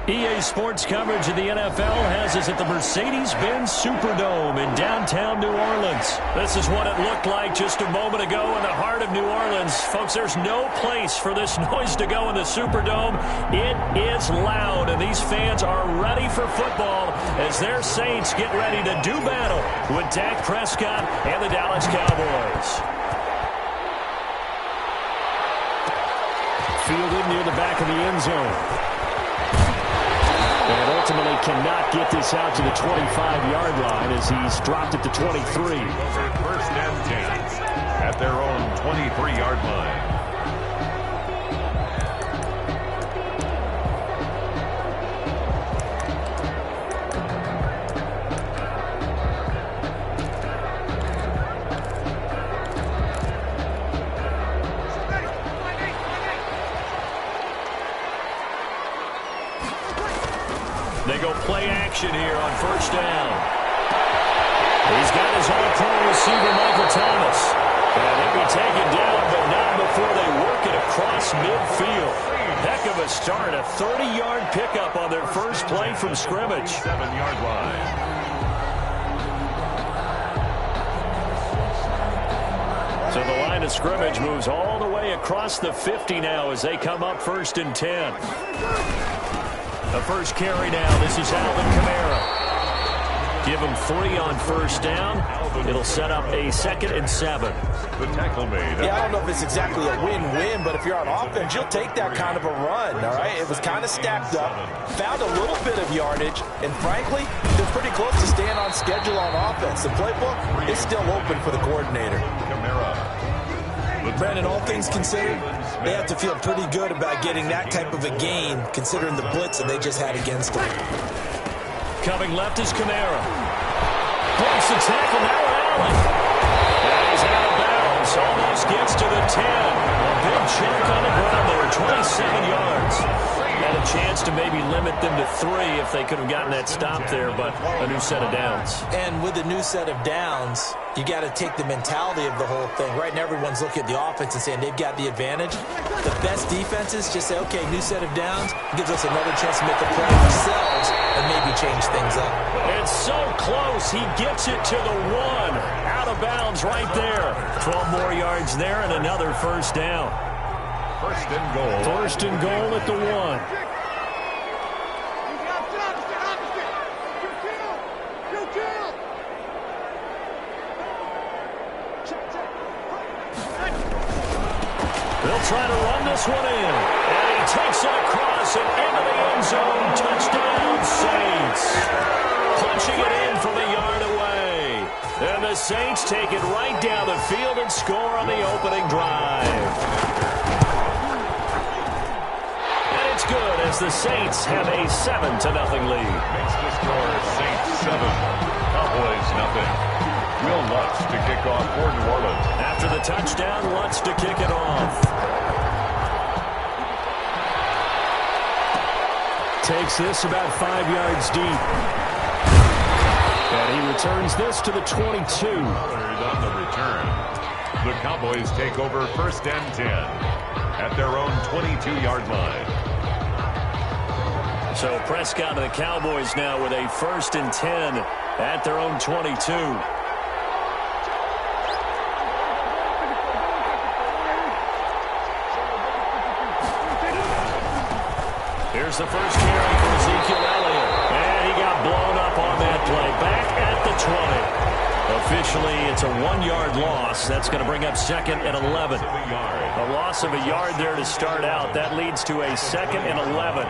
EA Sports coverage of the NFL has us at the Mercedes-Benz Superdome in downtown New Orleans. This is what it looked like just a moment ago in the heart of New Orleans. Folks, there's no place for this noise to go in the Superdome. It is loud, and these fans are ready for football as their Saints get ready to do battle with Dak Prescott and the Dallas Cowboys. Fielded near the back of the end zone. And ultimately cannot get this out to the 25-yard line as he's dropped it to 23. First and 10 at their own 23-yard line. They go play action here on first down. He's got his all-pro receiver, Michael Thomas. And he'll be taken down, but not before they work it across midfield. Heck of a start, a 30-yard pickup on their first play from scrimmage. 7-yard line. So the line of scrimmage moves all the way across the 50 now as they come up first and 10. The first carry now. This is Alvin Kamara. Give him 3 on first down. It'll set up a 2nd and 7. The tackle made. Yeah, I don't know if it's exactly a win-win, but if you're on offense, you'll take that kind of a run, all right? It was kind of stacked up, found a little bit of yardage, and frankly, they're pretty close to staying on schedule on offense. The playbook is still open for the coordinator. Brandon, all things considered, they have to feel pretty good about getting that type of a game, considering the blitz that they just had against them. Coming left is Kamara. Breaks the tackle, now Allen. And he's out of bounds, almost gets to the 10. A big chunk on the ground there, 27 yards. Had a chance to maybe limit them to 3 if they could have gotten that stop there, but a new set of downs. And with a new set of downs, you got to take the mentality of the whole thing. Right now, everyone's looking at the offense and saying they've got the advantage. The best defenses just say, okay, new set of downs, gives us another chance to make a play ourselves and maybe change things up. It's so close. He gets it to the 1. Out of bounds right there. 12 more yards there and another first down. First and goal. First and goal at the 1. They'll try to run this one in. And he takes it across and into the end zone. Touchdown, Saints. Punching it in from a yard away. And the Saints take it right down the field and score on the opening drive. It's good as the Saints have a 7-0 lead. Makes the score Saints 7, Cowboys 0. Will Lutz to kick off for New Orleans. After the touchdown, Lutz to kick it off. Takes this about 5 yards deep. And he returns this to the 22. On the return. The Cowboys take over first and 10 at their own 22-yard line. So Prescott and the Cowboys now with a 1st and 10 at their own 22. Here's the first carry for Ezekiel Elliott. And he got blown up on that play. Back at the 20. Officially, it's a 1-yard loss. That's going to bring up 2nd and 11. A loss of a yard there to start out. That leads to a 2nd and 11.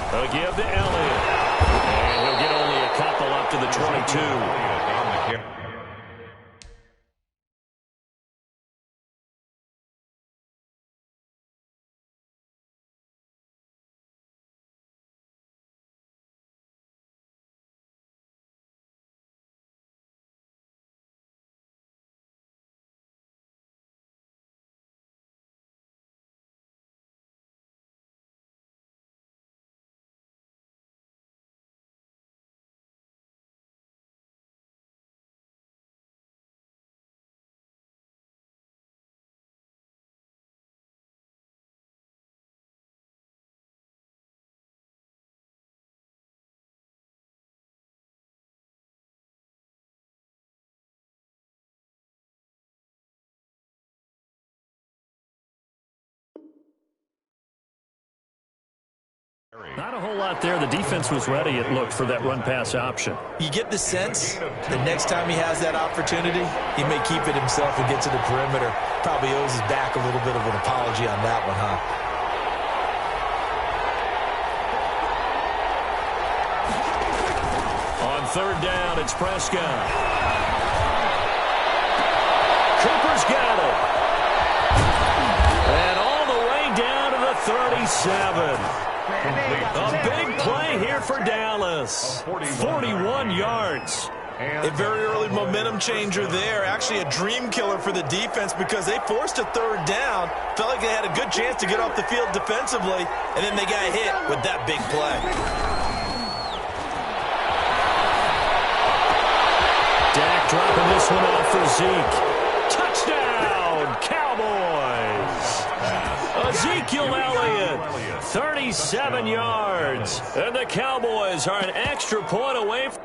They'll give to Elliott. And he'll get only a couple up to the 22. Not a whole lot there. The defense was ready, it looked, for that run-pass option. You get the sense that next time he has that opportunity, he may keep it himself and get to the perimeter. Probably owes his back a little bit of an apology on that one, huh? On third down, it's Prescott. Cooper's got it. And all the way down to the 37. A big play here for Dallas. 41 yards. A very early momentum changer there. Actually a dream killer for the defense because they forced a third down. Felt like they had a good chance to get off the field defensively, and then they got hit with that big play. Dak dropping this one off for Zeke. Touchdown, Cowboys. Ezekiel Elliott, 37 yards. And the Cowboys are an extra point away from...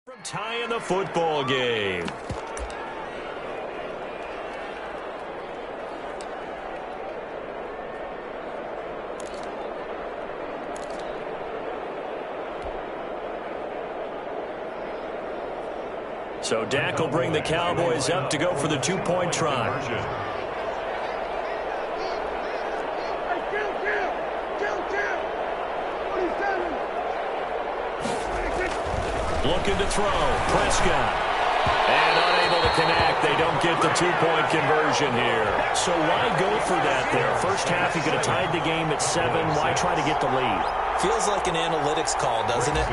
From tying the football game. So Dak will bring the Cowboys up to go for the two-point try. Looking to throw. Prescott. And unable to connect. They don't get the two-point conversion here. So why go for that there? First half, you could have tied the game at 7. Why try to get the lead? Feels like an analytics call, doesn't it?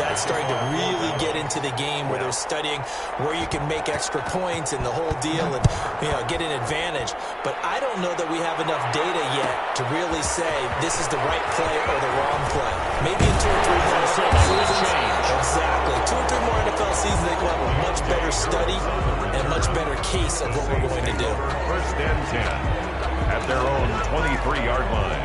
That's starting to really get into the game where they're studying where you can make extra points and the whole deal and, you know, get an advantage. But I don't know that we have enough data yet to really say this is the right play or the wrong play. Maybe in 2 or 3 more NFL seasons. Exactly. 2 or 3 more NFL seasons, they will have a much better study and much better case of what we're going to do. First and 10 at their own 23-yard line.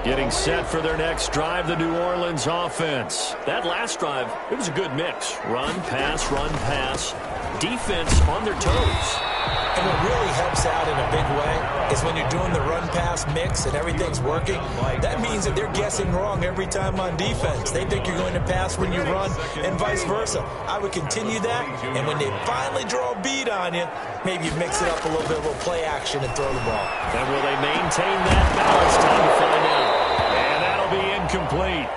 Getting set for their next drive, the New Orleans offense. That last drive, it was a good mix. Run, pass, defense on their toes. And what really helps out in a big way is when you're doing the run-pass mix and everything's working, that means that they're guessing wrong every time on defense. They think you're going to pass when you run and vice versa. I would continue that, and when they finally draw a beat on you, maybe you mix it up a little bit, a little play action and throw the ball. And will they maintain that balance? Time to find out. And that'll be incomplete.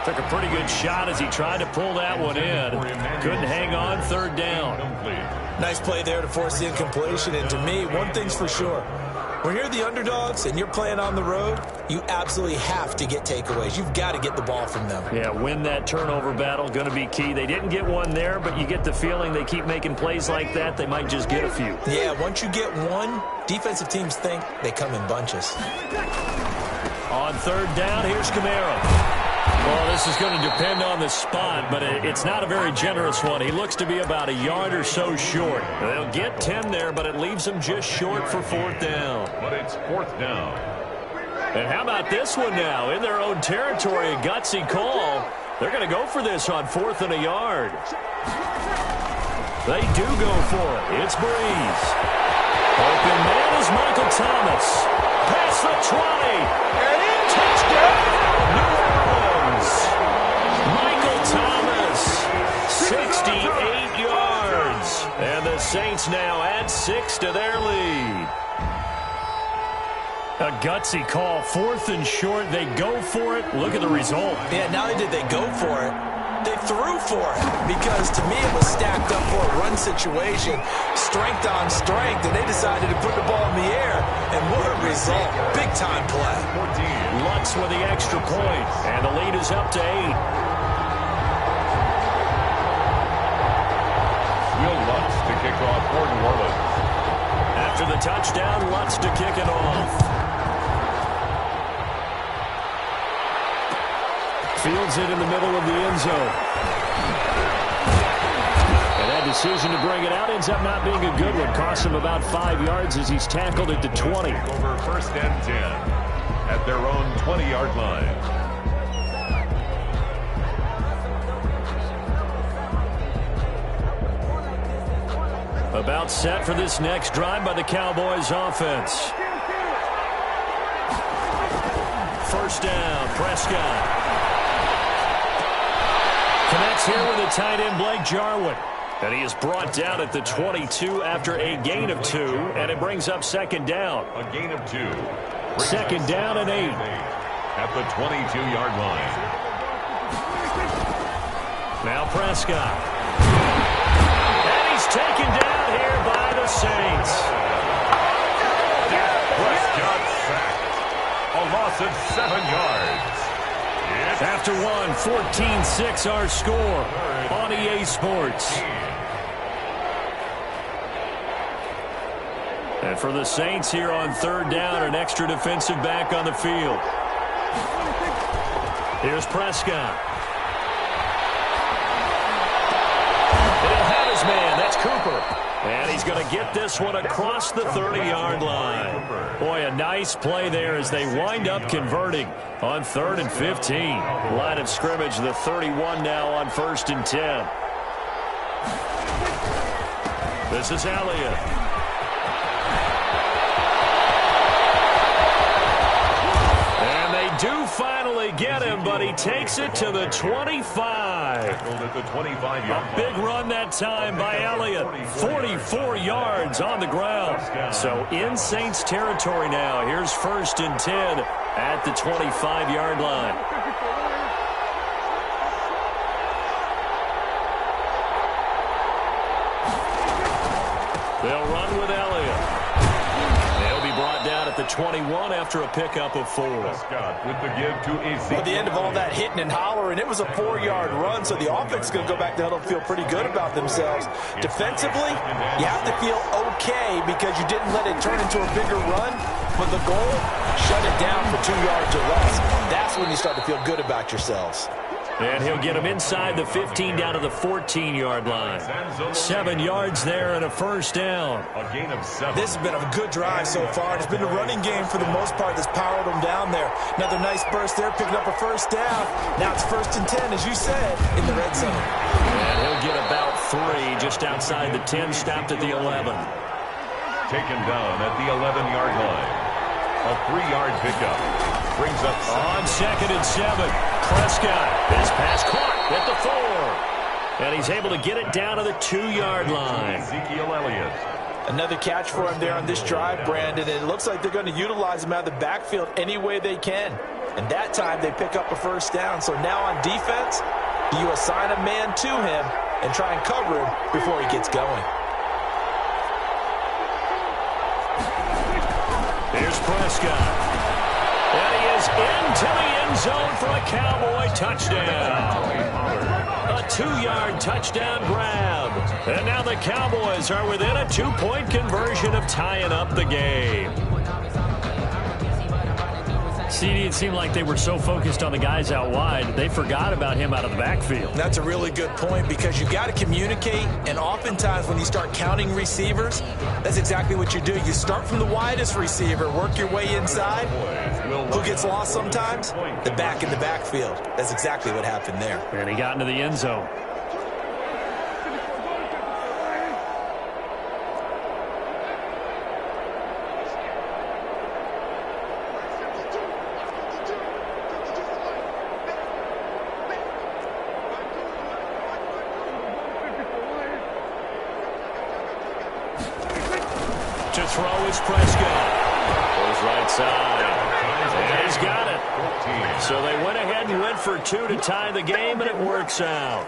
Took a pretty good shot as he tried to pull that one in. Couldn't hang on, third down. Nice play there to force the incompletion. And to me, one thing's for sure. When you're the underdogs and you're playing on the road, you absolutely have to get takeaways. You've got to get the ball from them. Yeah, win that turnover battle, going to be key. They didn't get one there, but you get the feeling they keep making plays like that, they might just get a few. Yeah, once you get one, defensive teams think they come in bunches. On third down, here's Kamara. Well, this is going to depend on the spot, but it's not a very generous one. He looks to be about a yard or so short. They'll get 10 there, but it leaves them just short for fourth down. But it's fourth down. And how about this one now? In their own territory, a gutsy call. They're going to go for this on 4th and a yard. They do go for it. It's Breeze. Open man is Michael Thomas. Past the 20. And in, touchdown! New Orleans. Michael Thomas, 68 yards. And the Saints now add 6 to their lead. A gutsy call, 4th and short. They go for it. Look at the result. Yeah, not only did they go for it, they threw for it, because to me it was stacked up for a run situation, strength on strength, and they decided to put the ball in the air, and what a result. Big-time play. Lutz with the extra point, and the lead is up to 8. Will Lutz to kick off for New Orleans. After the touchdown, Lutz to kick it off. Fields it in the middle of the end zone. And that decision to bring it out ends up not being a good one. Costs him about 5 yards as he's tackled at the 20. Over first and 10 at their own 20-yard line. About set for this next drive by the Cowboys offense. First down, Prescott. Connects here with the tight end, Blake Jarwin. And he is brought down at the 22 after a gain of 2, and it brings up second down. A gain of 2. Second down and 8. At the 22-yard line. Now Prescott. And he's taken down here by the Saints. Prescott sacked. A loss of 7 yards. After one, 14-6 our score on EA Sports. And for the Saints here on third down, an extra defensive back on the field. Here's Prescott. And he'll have his man. That's Cooper. And he's going to get this one across the 30-yard line. Boy, a nice play there as they wind up converting on 3rd and 15. Line of scrimmage, the 31 now on 1st and 10. This is Elliott. And they do finally get him, but he takes it to the 25. At the 25-yard line. Big run that time by Elliott. 44 yards on the ground. So in Saints territory now. Here's 1st and 10 at the 25-yard line. They'll run with Elliott. They'll be brought down at the 21 after a pickup of 4. Scott with the give to Ezekiel. At the end of all that hitting and hollering, it was a 4-yard run, so the offense is going to go back to huddle and feel pretty good about themselves. Defensively, you have to feel okay because you didn't let it turn into a bigger run, but the goal, shut it down for 2 yards or less. That's when you start to feel good about yourselves. And he'll get him inside the 15 down to the 14-yard line. 7 yards there and a first down. A gain of 7. This has been a good drive so far. It's been a running game for the most part that's powered them down there. Another nice burst there, picking up a first down. Now it's 1st and 10, as you said, in the red zone. And he'll get about 3 just outside the 10, stopped at the 11. Taken down at the 11-yard line. A 3-yard pickup. Brings up on 2nd and 7. Prescott, his pass caught at the 4. And he's able to get it down to the 2-yard line. Ezekiel Elliott. Another catch for him there on this drive, Brandon. And it looks like they're going to utilize him out of the backfield any way they can. And that time they pick up a first down. So now on defense, do you assign a man to him and try and cover him before he gets going? Here's Prescott. And he is into the end zone for a Cowboy touchdown. A 2-yard touchdown grab. And now the Cowboys are within a 2-point conversion of tying up the game. CD, it seemed like they were so focused on the guys out wide, they forgot about him out of the backfield. That's a really good point because you've got to communicate, and oftentimes when you start counting receivers, that's exactly what you do. You start from the widest receiver, work your way inside. Who gets lost sometimes? The back in the backfield. That's exactly what happened there. And he got into the end zone. To throw is Prescott. Goes right side. And he's got it. So they went ahead and went for two to tie the game, and it works out.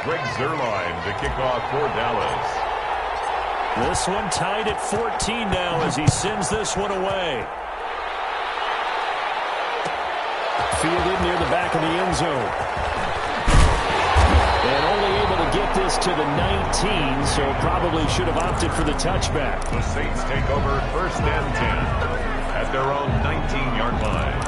Greg Zuerlein to kick off for Dallas. This one tied at 14 now as he sends this one away. Fielded near the back of the end zone. And only able to get this to the 19, so probably should have opted for the touchback. The Saints take over 1st and 10 at their own 19-yard line.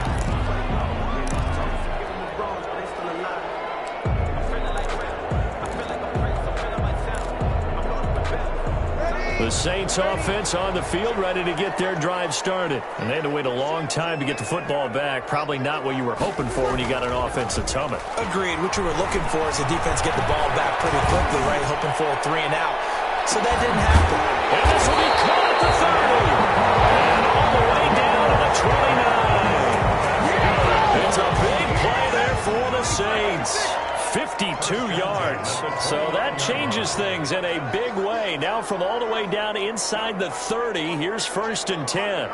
The Saints offense on the field, ready to get their drive started. And they had to wait a long time to get the football back. Probably not what you were hoping for when you got an offense that's humming. Agreed. What you were looking for is the defense get the ball back pretty quickly, right? Hoping for a 3 and out. So that didn't happen. And this will be caught at the 30. And all the way down to the 29. It's a big play there for the Saints. 52 yards. So that changes things in a big way. Now from all the way down inside the 30, here's 1st and 10.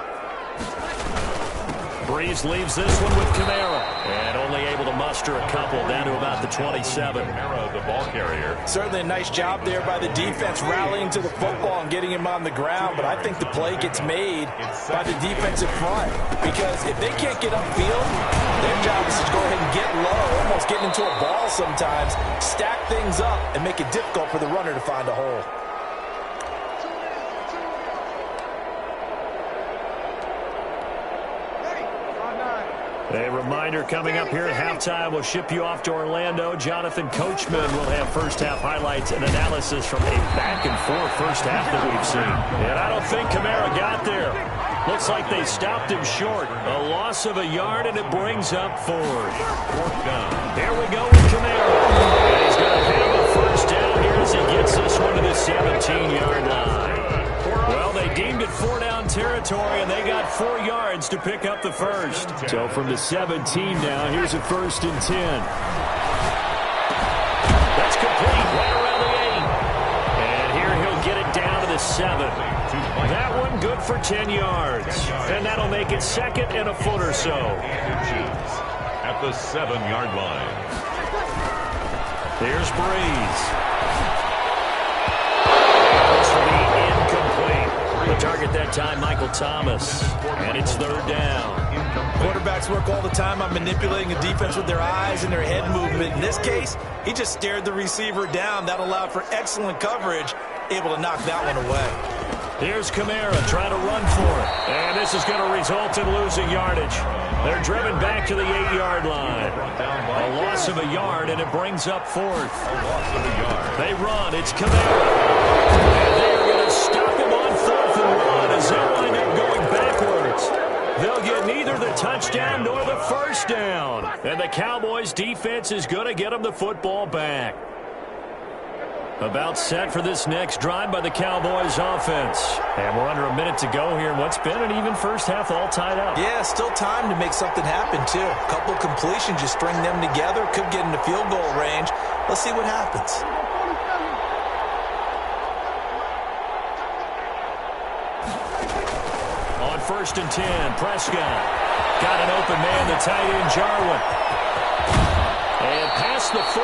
Breeze leaves this one with Kamara. And only able to muster a couple down to about the 27. Kamara, the ball carrier. Certainly a nice job there by the defense rallying to the football and getting him on the ground, but I think the play gets made by the defensive front because if they can't get upfield, their job is to go ahead and get low, almost getting into a ball sometimes, stack things up, and make it difficult for the runner to find a hole. A reminder coming up here at halftime, we'll ship you off to Orlando. Jonathan Coachman will have first-half highlights and analysis from a back-and-forth first half that we've seen. And I don't think Kamara got there. Looks like they stopped him short. A loss of a yard, and it brings up 4th. 4th down. Here we go with Kamara. And he's going to have a first down here as he gets this one to the 17-yard line. Well, they deemed it 4-down territory, and they got 4 yards to pick up the first. So from the 17 now, here's a 1st and 10. That's complete right around the 8. And here he'll get it down to the 7. That one good for 10 yards. And that'll make it 2nd and a foot or so. At the 7-yard line. There's Breeze. The target that time, Michael Thomas. And it's 3rd down. Quarterbacks work all the time on manipulating a defense with their eyes and their head movement. In this case, he just stared the receiver down. That allowed for excellent coverage, able to knock that one away. Here's Kamara trying to run for it. And this is going to result in losing yardage. They're driven back to the 8-yard line. A loss of a yard, and it brings up 4th. A loss of a yard. They run. It's Kamara. And they're going to stop him on 4th and 1 as they wind up going backwards. They'll get neither the touchdown nor the first down. And the Cowboys' defense is going to get them the football back. About set for this next drive by the Cowboys offense. And we're under a minute to go here in what's been an even first half all tied up. Yeah, still time to make something happen, too. A couple of completions, just string them together. Could get into field goal range. Let's see what happens. On 1st and 10, Prescott. Got an open man, the tight end, Jarwin. And past the 40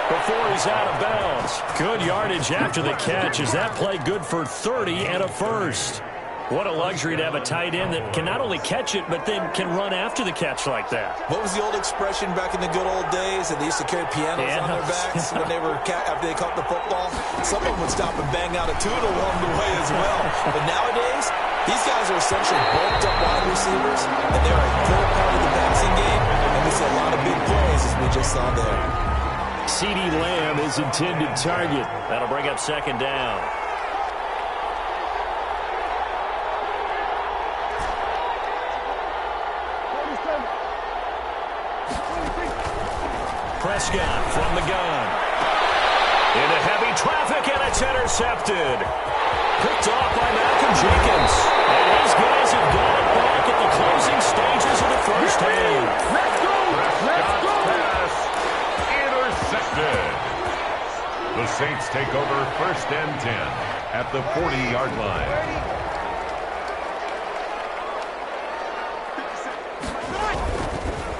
before he's out of bounds. Good yardage after the catch. Is that play good for 30 and a first? What a luxury to have a tight end that can not only catch it, but then can run after the catch like that. What was the old expression back in the good old days? That they used to carry pianos on their backs when they were after they caught the football. Someone would stop and bang out a tune along the way as well. But nowadays, these guys are essentially bulked up wide receivers, and they're a core part of the passing game. And we see a lot of big plays as we just saw there. CeeDee Lamb is intended target. That'll bring up 2nd down. Prescott from the gun. Into heavy traffic, and it's intercepted. Picked off by Malcolm Jenkins. And these guys have got it back at the closing stages of the first half. Prescott's pass intercepted. The Saints take over 1st and 10 at the 40-yard line.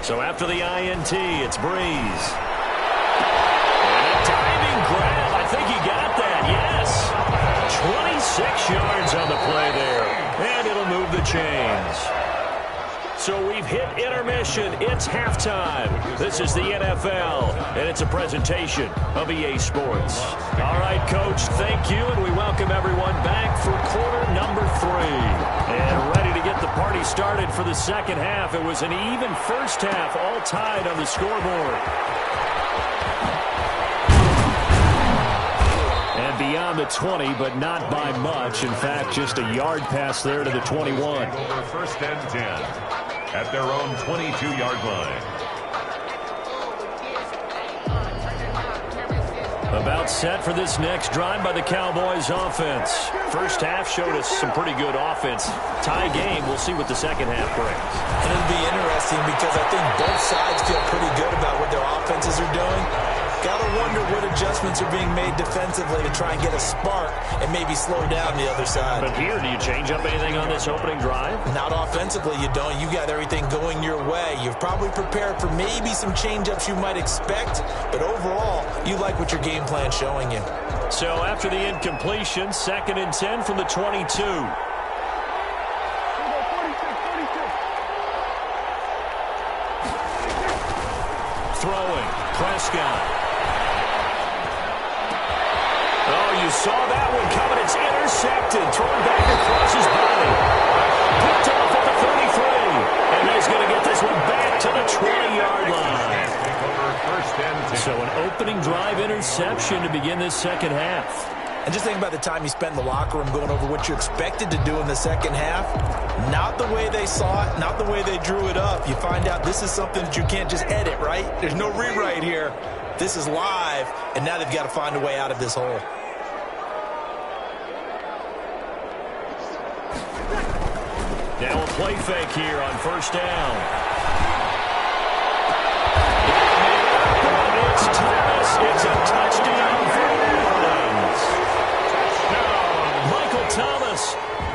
So after the INT, it's Breeze. And a diving grab. I think he got that, yes. 26 yards on the play there. And it'll move the chains. So we've hit intermission. It's halftime. This is the NFL, and it's a presentation of EA Sports. All right, Coach, thank you, and we welcome everyone back for quarter number 3. And ready to get the party started for the second half. It was an even first half, all tied on the scoreboard. And beyond the 20, but not by much. In fact, just a yard pass there to the 21. Over first and 10. At their own 22-yard line. About set for this next drive by the Cowboys offense. First half showed us some pretty good offense. Tie game, we'll see what the second half brings. And it'll be interesting because I think both sides feel pretty good about what their offenses are doing. Gotta wonder what adjustments are being made defensively to try and get a spark and maybe slow down the other side. But here, do you change up anything on this opening drive? Not offensively, you don't. You got everything going your way. You've probably prepared for maybe some change-ups you might expect, but overall, you like what your game plan's showing you. So after the incompletion, 2nd and 10 from the 22. Throwing, Prescott. Oh, you saw that one coming. It's intercepted. Thrown back across his body. Picked off at the 33. And he's going to get this one back to the 20-yard line. So an opening drive interception to begin this second half. And just think about the time you spent in the locker room going over what you expected to do in the second half. Not the way they saw it, not the way they drew it up. You find out this is something that you can't just edit, right? There's no rewrite here. This is live, and now they've got to find a way out of this hole. Now a play fake here on first down. It's Thomas. It's a touchdown for New Orleans. Michael Thomas,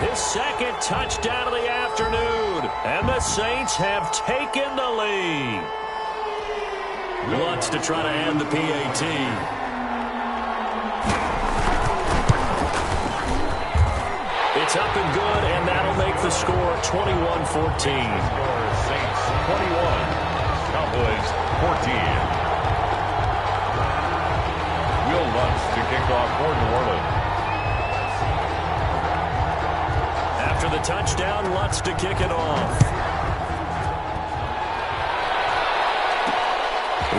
his second touchdown of the afternoon. And the Saints have taken the lead. Lutz to try to add the PAT. It's up and good, and that'll make the score 21-14. Saints 21, Cowboys 14. Will Lutz to kick off for New Orleans. After the touchdown, Lutz to kick it off.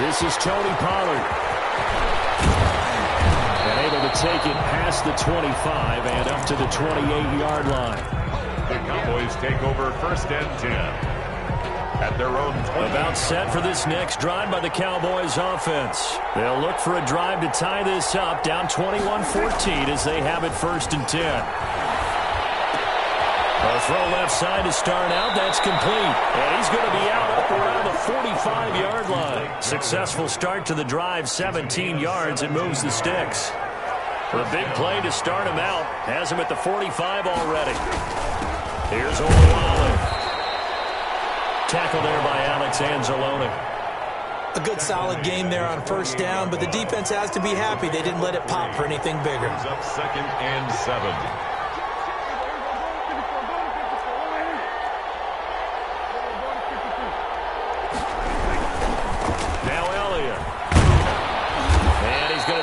This is Tony Pollard. And able to take it past the 25 and up to the 28-yard line. The Cowboys take over first and 10. At their own 20. About set for this next drive by the Cowboys offense. They'll look for a drive to tie this up, down 21-14 as they have it first and 10. A throw left side to start out. That's complete. And he's going to be out up around the 45-yard line. Successful start to the drive, 17 yards. It moves the sticks. A big play to start him out. Has him at the 45 already. Here's Olawale. Tackle there by Alex Anzalone. A good solid game there on first down, but the defense has to be happy they didn't let it pop for anything bigger. Up 2nd and 7.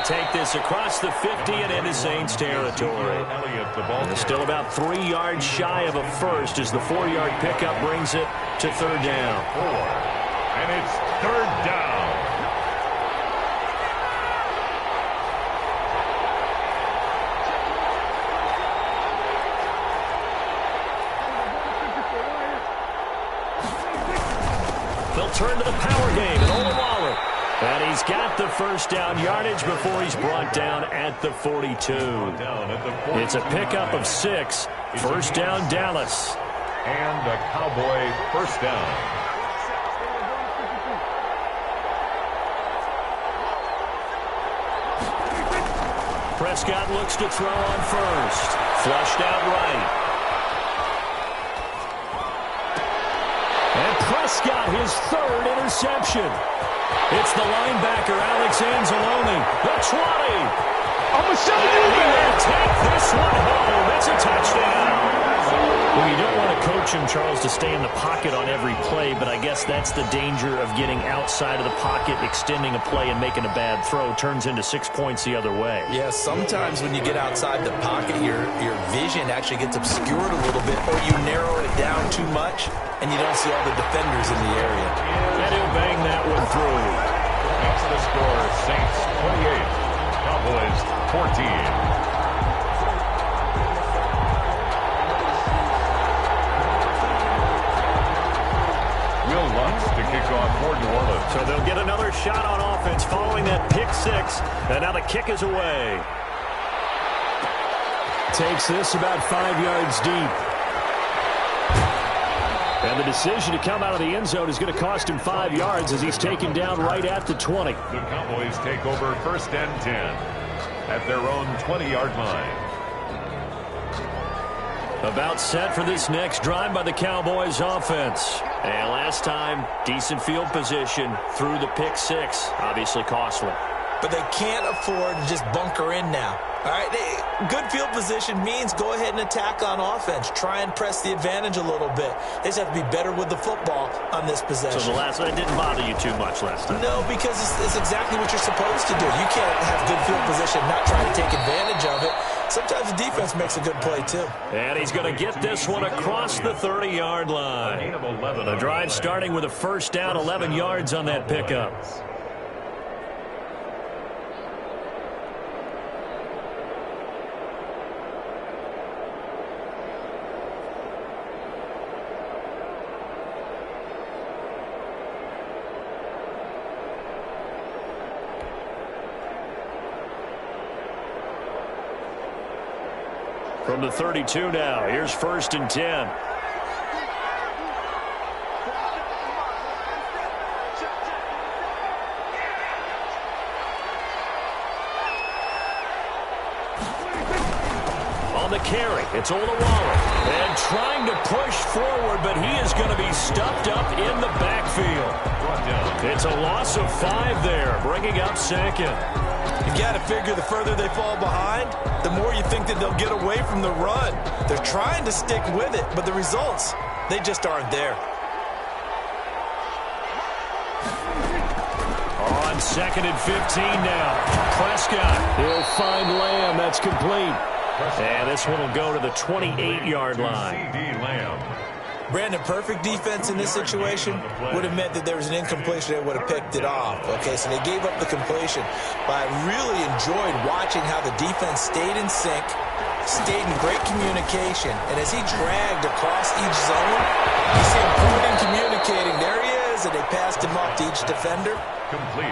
Take this across the 50 and into Saints territory. And still about 3 yards shy of a first as the 4-yard pickup brings it to third down. And it's third down. They'll turn to the power game and Olawale. And he's got the first down yardage before he's brought down at the 42. It's a pickup of 6. First down, Dallas. And a Cowboy first down. Prescott looks to throw on first. Flushed out right. And Prescott, his his third interception. It's the linebacker, Alex Anzalone, the 20. I'm going to show you He that. will take this one home. It's a touchdown. Well, you don't want to coach him, Charles, to stay in the pocket on every play, but I guess that's the danger of getting outside of the pocket, extending a play, and making a bad throw. Turns into 6 points the other way. Yeah, sometimes when you get outside the pocket, your vision actually gets obscured a little bit, or you narrow it down too much, and you don't see all the defenders in the area. And he'll bang that one through. That's the score. Saints 28, Cowboys 14. To kick off for New Orleans. So they'll get another shot on offense following that pick six. And now the kick is away. Takes this about 5 yards deep. And the decision to come out of the end zone is going to cost him 5 yards as he's taken down right at the 20. The Cowboys take over 1st and 10 at their own 20-yard line. About set for this next drive by the Cowboys offense. And last time, decent field position through the pick six. Obviously costly. But they can't afford to just bunker in now. All right, good field position means go ahead and attack on offense. Try and press the advantage a little bit. They just have to be better with the football on this possession. So the last one didn't bother you too much last time? No, because it's exactly what you're supposed to do. You can't have good field position, not try to take advantage of it. Sometimes the defense makes a good play, too. And he's going to get this one across the 30-yard line. The drive starting with a first down, 11 yards on that pickup. From the 32 now, here's 1st and 10. On the carry, it's Olawale. And trying to push forward, but he is going to be stuffed up in the backfield. It's a loss of 5 there, bringing up 2nd. You got to figure the further they fall behind, the more you think that they'll get away from the run. They're trying to stick with it, but the results, they just aren't there. On 2nd and 15 now. Prescott, he'll find Lamb. That's complete. And this one will go to the 28-yard line. Brandon, perfect defense in this situation would have meant that there was an incompletion that would have picked it off. Okay, so they gave up the completion. But I really enjoyed watching how the defense stayed in sync, stayed in great communication. And as he dragged across each zone, you see him pointing, communicating. There he is, and they passed him off to each defender.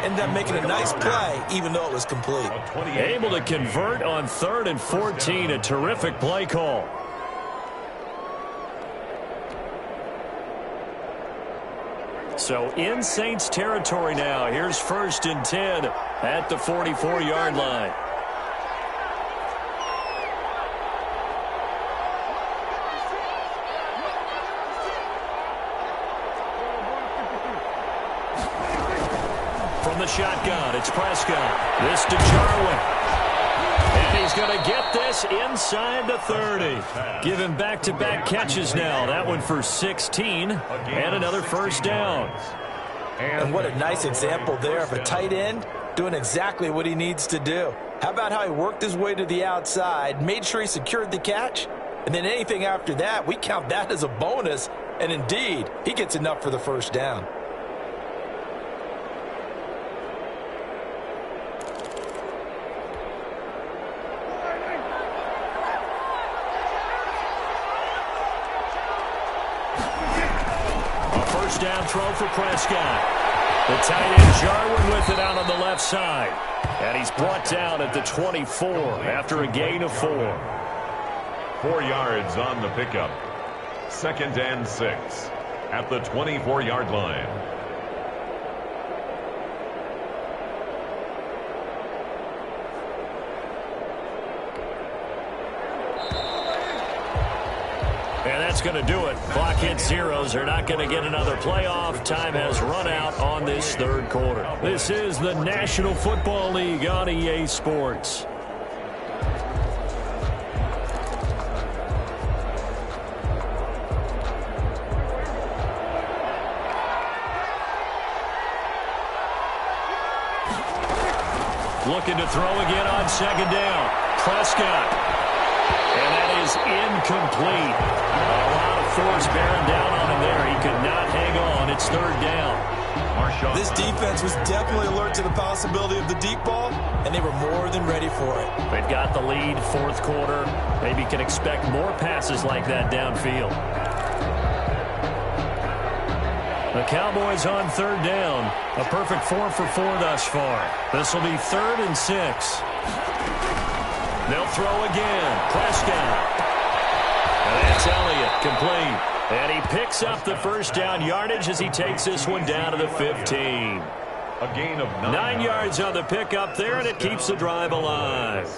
Ended up making a nice play, even though it was complete. Able to convert on 3rd and 14. A terrific play call. So in Saints territory now. Here's 1st and 10 at the 44-yard line. From the shotgun, it's Prescott. This to Jarwin. And he's going to get this inside the 30. Give him back-to-back catches now. That one for 16 and another first down. And what a nice example there of a tight end doing exactly what he needs to do. How about how he worked his way to the outside, made sure he secured the catch, and then anything after that, we count that as a bonus. And indeed, he gets enough for the first down. Down throw for Prescott. The tight end Jarwin with it out on the left side. And he's brought down at the 24 after a gain of 4. 4 yards on the pickup. 2nd and 6 at the 24-yard line. And that's going to do it. Clock hits zeros. They're not going to get another playoff. Time has run out on this third quarter. This is the National Football League on EA Sports. Looking to throw again on second down. Prescott. And that is incomplete. A lot of force bearing down on him there. He could not hang on. It's third down. This defense was definitely alert to the possibility of the deep ball, and they were more than ready for it. They've got the lead, fourth quarter. Maybe can expect more passes like that downfield. The Cowboys on third down. A perfect 4 for 4 thus far. This will be 3rd and 6. They'll throw again. Prescott. And that's Elliott, complete. And he picks up the first down yardage as he takes this one down to the 15. A gain of 9 yards on the pickup there, and it keeps the drive alive.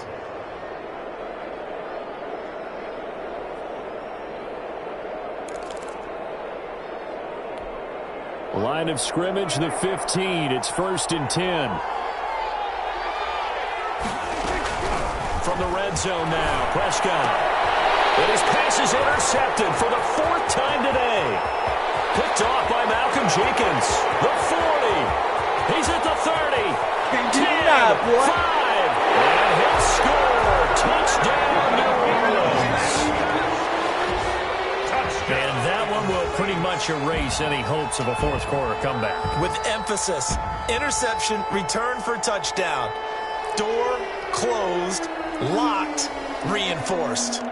Line of scrimmage, the 15. It's 1st and 10. From the red zone now, Prescott. And his pass is intercepted for the 4th time today. Picked off by Malcolm Jenkins. The 40. He's at the 30. 10, 5. And he'll score. Touchdown, New Orleans. And that one will pretty much erase any hopes of a fourth quarter comeback. With emphasis, interception, return for touchdown. Door closed, locked, reinforced.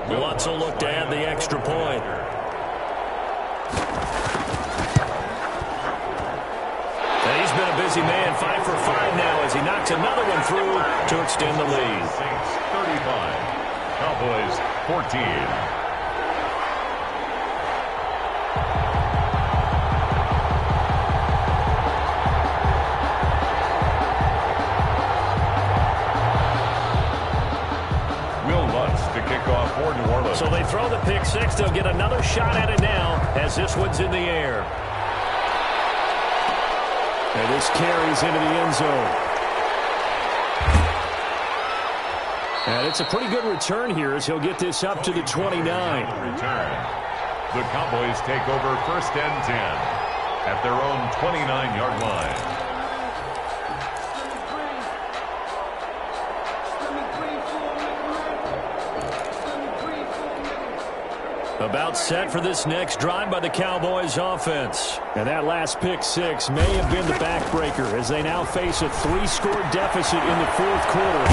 Lutz will look to add the extra point. And he's been a busy man, 5 for 5 now as he knocks another one through to extend the lead. 35, Cowboys 14. So they throw the pick six. They'll get another shot at it now as this one's in the air. And this carries into the end zone. And it's a pretty good return here as he'll get this up to the 29. Return. The Cowboys take over 1st and 10 at their own 29-yard line. About set for this next drive by the Cowboys offense. And that last pick six may have been the backbreaker as they now face a 3-score deficit in the fourth quarter.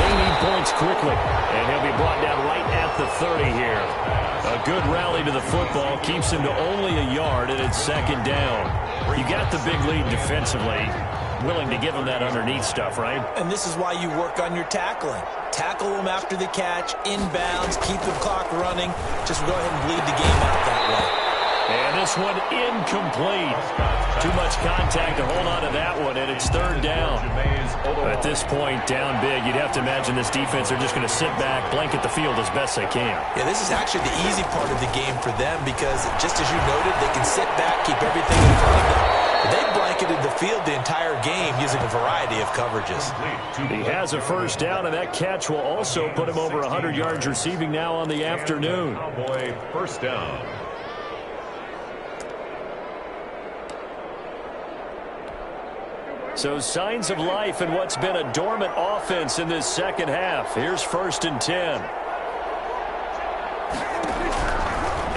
They need points quickly. And he'll be brought down right at the 30 here. A good rally to the football keeps him to only a yard, and it's 2nd down. You got the big lead defensively. Willing to give him that underneath stuff, right? And this is why you work on your tackling. Tackle them after the catch, inbounds, keep the clock running. Just go ahead and bleed the game out that way. And this one incomplete. Too much contact to hold on to that one, and it's 3rd down. At this point, down big, you'd have to imagine this defense are just going to sit back, blanket the field as best they can. Yeah, this is actually the easy part of the game for them because, just as you noted, they can sit back, keep everything in front of them. They blanketed the field the entire game using a variety of coverages. He has a first down, and that catch will also put him over 100 yards receiving now on the afternoon. Cowboy 1st down. So signs of life in what's been a dormant offense in this second half. Here's 1st and 10.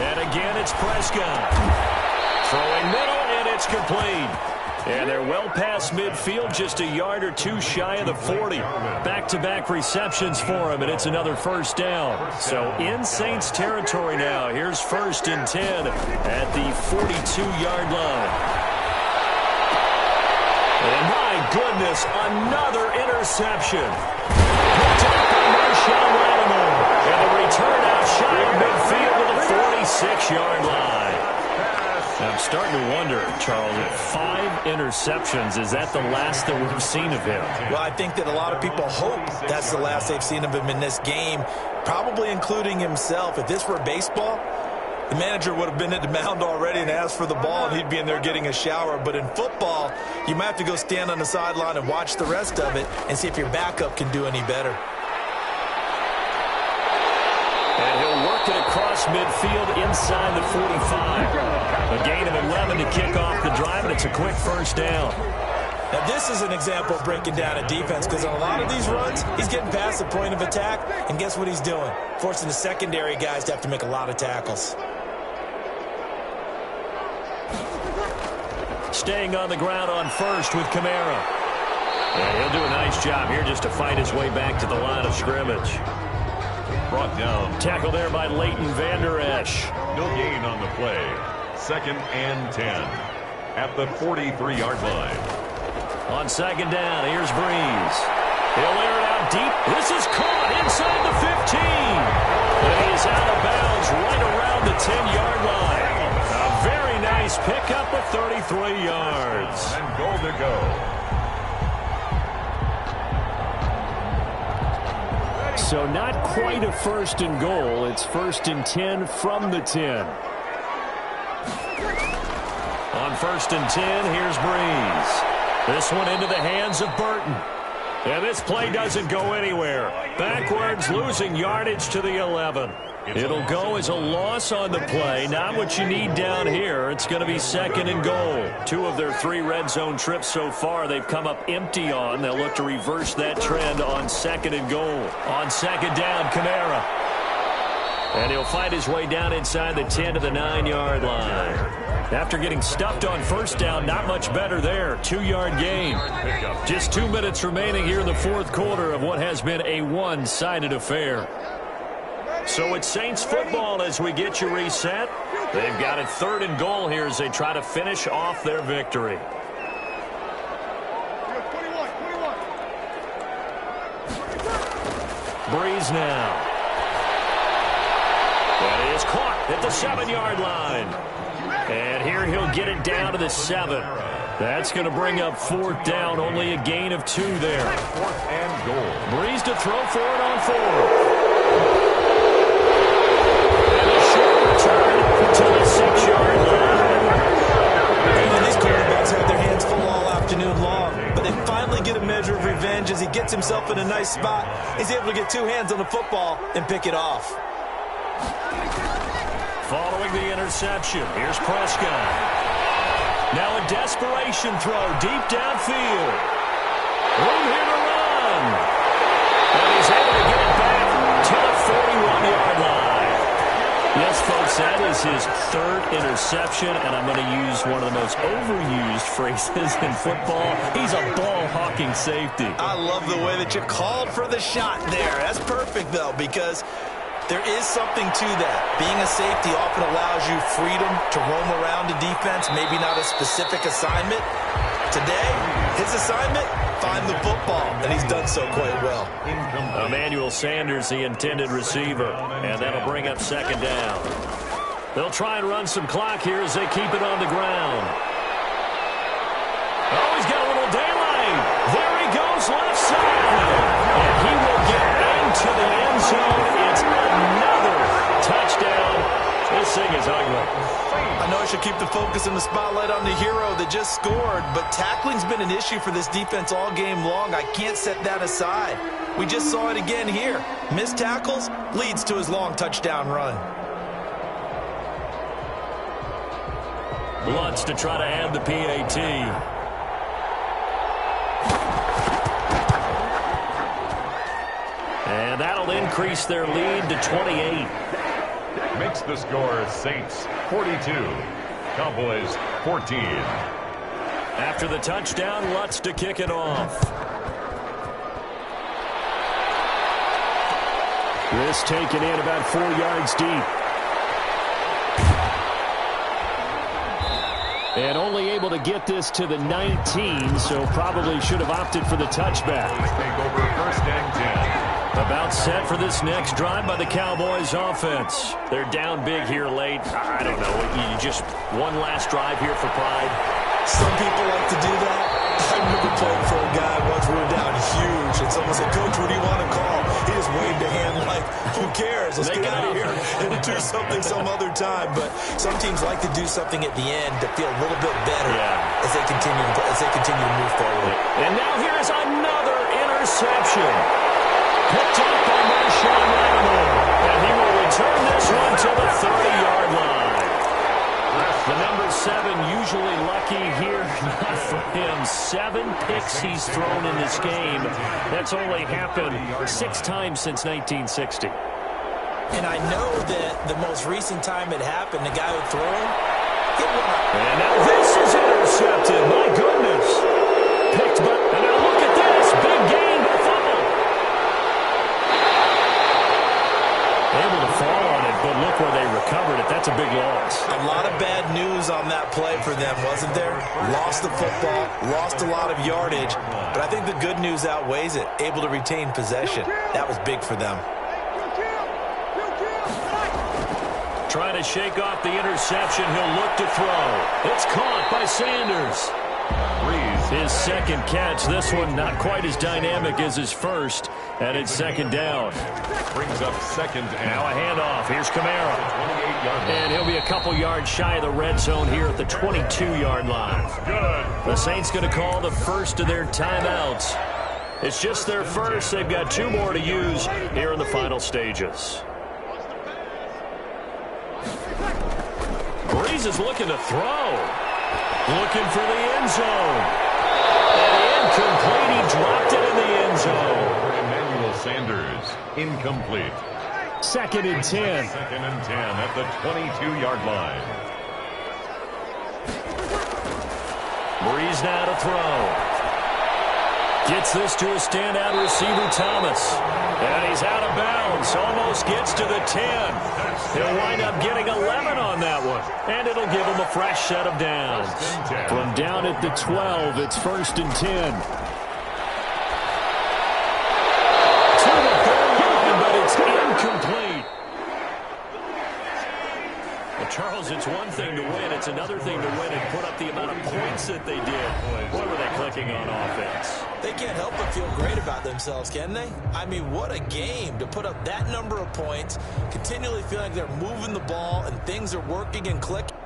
And again, it's Prescott. Throwing middle, and it's complete. And they're well past midfield, just a yard or two shy of the 40. Back-to-back receptions for him, and it's another first down. So in Saints territory now. Here's 1st and 10 at the 42-yard line. And my goodness, another interception. Picked up by Marshawn Lattimore. And a return out shy of midfield to the 46-yard line. I'm starting to wonder, Charles, if 5 interceptions, is that the last that we've seen of him? Well, I think that a lot of people hope that's the last they've seen of him in this game, probably including himself. If this were baseball, the manager would have been at the mound already and asked for the ball, and he'd be in there getting a shower. But in football, you might have to go stand on the sideline and watch the rest of it and see if your backup can do any better. And he'll work it across midfield inside the 45. A gain of 11 to kick off the drive, and it's a quick first down. Now, this is an example of breaking down a defense, because on a lot of these runs, he's getting past the point of attack, and guess what he's doing? Forcing the secondary guys to have to make a lot of tackles. Staying on the ground on first with Kamara. And he'll do a nice job here just to fight his way back to the line of scrimmage. Brought down. Tackle there by Leighton Vander Esch. No gain on the play. 2nd and 10 at the 43-yard line. On 2nd down, here's Breeze. He'll air it out deep. This is caught inside the 15. And he's out of bounds right around the 10-yard line. A very nice pickup of 33 yards. And goal to go. So not quite a 1st and goal. It's 1st and 10 from the 10. On 1st and 10, here's Breeze. This one into the hands of Burton. And this play doesn't go anywhere. Backwards, losing yardage to the 11. It'll go as a loss on the play. Not what you need down here. It's going to be 2nd and goal. 2 of their 3 red zone trips so far they've come up empty on. They'll look to reverse that trend on 2nd and goal. On 2nd down, Kamara. And he'll find his way down inside the 10 to the 9-yard line. After getting stuffed on 1st down, not much better there. 2-yard gain. Just 2 minutes remaining here in the 4th quarter of what has been a one-sided affair. So it's Saints football as we get you reset. They've got it 3rd and goal here as they try to finish off their victory. Breeze now. That is caught at the 7-yard line. And here he'll get it down to the 7. That's going to bring up 4th down. Only a gain of 2 there. 4th and goal. Breeze to throw for it on 4th. And a short return to the 6-yard line. And these quarterbacks have their hands full all afternoon long, but they finally get a measure of revenge as he gets himself in a nice spot. He's able to get 2 hands on the football and pick it off. Following the interception, here's Prescott. Now a desperation throw deep downfield. Room here to run. And he's able to get it back to the 41-yard line. Yes, folks, that is his 3rd interception, and I'm going to use one of the most overused phrases in football. He's a ball-hawking safety. I love the way that you called for the shot there. That's perfect, though, because there is something to that. Being a safety often allows you freedom to roam around a defense, maybe not a specific assignment. Today, his assignment, find the football, and he's done so quite well. Emmanuel Sanders, the intended receiver, and that'll bring up 2nd down. They'll try and run some clock here as they keep it on the ground. Oh, he's got a little daylight. There he goes, left side. And he will get into the end zone. It's another touchdown. This thing is ugly. I know I should keep the focus and the spotlight on the hero that just scored, but tackling's been an issue for this defense all game long. I can't set that aside. We just saw it again here. Missed tackles leads to his long touchdown run. Lutz to try to add the PAT. And that'll increase their lead to 28. Makes the score Saints 42, Cowboys 14. After the touchdown, Lutz to kick it off. This taken in about 4 yards deep. And only able to get this to the 19, so probably should have opted for the touchback. Take over 1st and 10. About set for this next drive by the Cowboys offense. They're down big here late. I don't know. You just one last drive here for pride. Some people like to do that. I remember playing for a guy once we were down huge, and someone said, "Coach, what do you want to call?" He just waved a hand like, who cares? Let's get out of here and do something some other time. But some teams like to do something at the end to feel a little bit better as they continue to move forward. And now here's another interception. Picked up by Marshawn Lattimore. And he will return this one to the 30-yard line. The number 7 usually lucky here. Not for him. 7 picks he's thrown in this game. That's only happened 6 times since 1960. And I know that the most recent time it happened, the guy who threw him, hit one up. And now this is intercepted. My goodness. Picked by... And now look at this. Big gain by Fumble. Able to fall on it, but look where they recovered it. That's a big loss. A lot of bad news on that play for them, wasn't there? Lost the football, lost a lot of yardage, but I think the good news outweighs it. Able to retain possession. That was big for them. Trying to shake off the interception. He'll look to throw. It's caught by Sanders. His second catch. This one not quite as dynamic as his first. And it's second down. Brings up second and now a handoff. Here's Kamara. And he'll be a couple yards shy of the red zone here at the 22-yard line. The Saints going to call the first of their timeouts. It's just their first. They've got 2 more to use here in the final stages. Breeze is looking to throw. Looking for the end zone. And incomplete. He dropped it in the end zone. Emmanuel Sanders, incomplete. Second and 10. Second and 10 at the 22-yard line. Breeze now to throw. Gets this to a standout receiver, Thomas. And he's out of bounds. Almost gets to the 10. He'll wind up getting 11 on that one. And it'll give him a fresh set of downs. From down at the 12, it's first and 10. To the 30 line, but it's incomplete. Well, Charles, it's one thing to win. It's another thing to win and put up the amount of points that they did. What were they clicking on offense? They can't help but feel great about themselves, can they? I mean, what a game to put up that number of points, continually feeling like they're moving the ball and things are working and clicking.